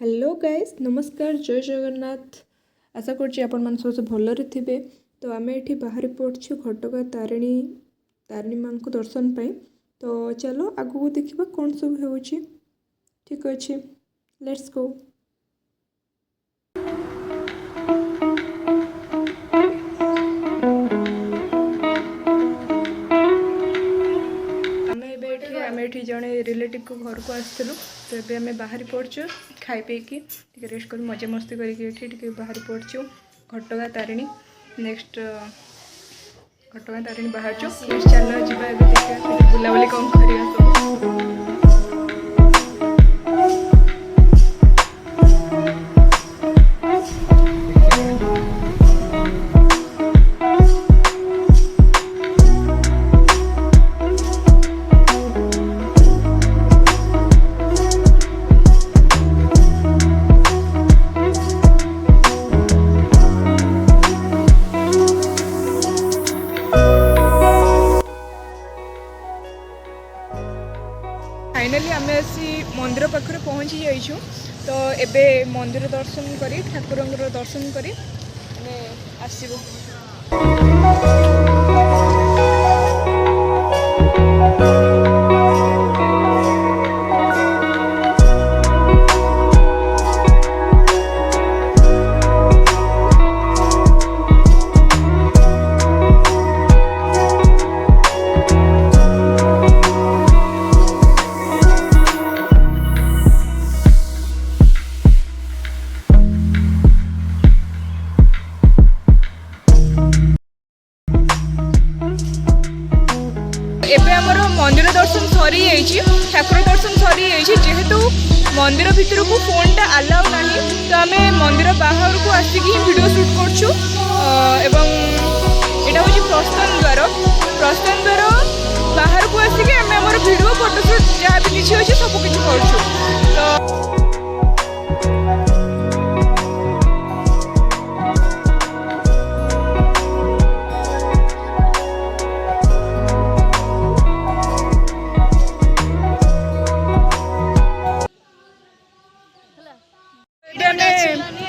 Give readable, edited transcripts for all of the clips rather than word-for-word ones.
Hello guys नमस्कार जय जगन्नाथ। आशा कर भलरे थे। तो आम ये बाहर पड़छु घटगाँ तारिणी माँ को दर्शन पाई। तो चलो आगू देखा कौन सब हो। ठीक अच्छे लेट्स गो। आम जड़े रिलेटिव को घर को आसलु। तो ये आम बाहरी पड़चु खाई पीकि रेस्ट कर मजा मस्ती करके बाहरी पड़चु घटगाँ तारिणी। नेक्स्ट घटगाँ तारिणी बाहर चल जा बुलाबुली कौन कर। फाइनाली आम आसी मंदिर पाखे पहुँची जाइछू। तो एबे मंदिर दर्शन करी ठाकुर दर्शन करी आसबू। एबे आमर मंदिर दर्शन सरी जाइए ठाकुर दर्शन सरी जाइए। जेहेतु मंदिर भितर को फोनटा अलाउ ना तो आम मंदिर बाहर को आसिक ही वीडियो शूट करछु। एवं यहाँ हूँ प्रस्थान द्वार बाहर को आसिक आम आम वीडियो फोटोशूट जहाँ भी किसी अच्छे सब किसी कर।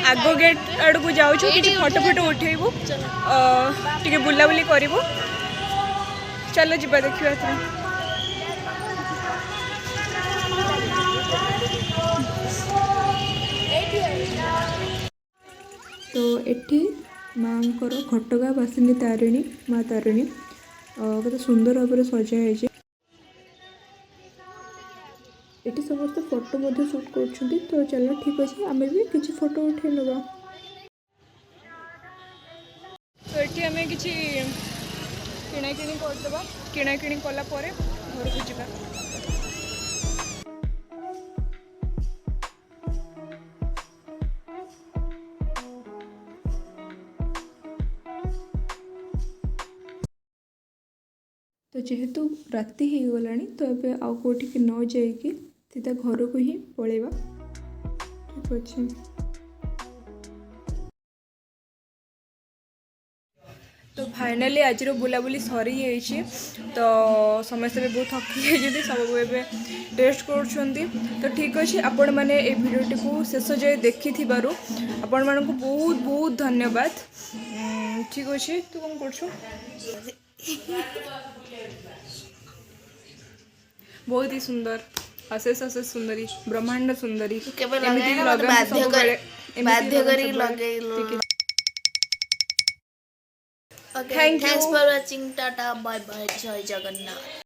आग गेट आड़ को जाऊँ कि फोटो फोटो उठेबू टे बुलाबुली करूँ। चलो जी देखा। तो एठी माँ घटगाँ बासिनी तारिणी माँ तारिणी केते सुंदर भाव में सजा। एटी समस्त फोटो मध्य शूट कर। तो चलो ठीक अच्छे आम भी किसी फोटो उठे नवा। तो ये आम कि किणाकिणी करदे किणाकिणी कलापर घर को जा। तो जेहेतु राति हो गला तो ये आउ कौटिक न जाइए सीधा घर को ही पलैबा। ठीक अच्छे। तो फाइनाली आज बुलाबुली सरी जाइए। तो समस्त भी बहुत थकी जाइए सब एवं रेस्ट कर। तो ठीक अच्छे आपण मैंने ये भिडियोटी को शेष जाए देखि आपण मानक बहुत बहुत धन्यवाद। ठीक अच्छे तू कौन कर बहुत ही सुंदर अशेष अशेष सुंदरी ब्रह्मांड सुंदरी thanks for watching tata bye bye जय जगन्नाथ।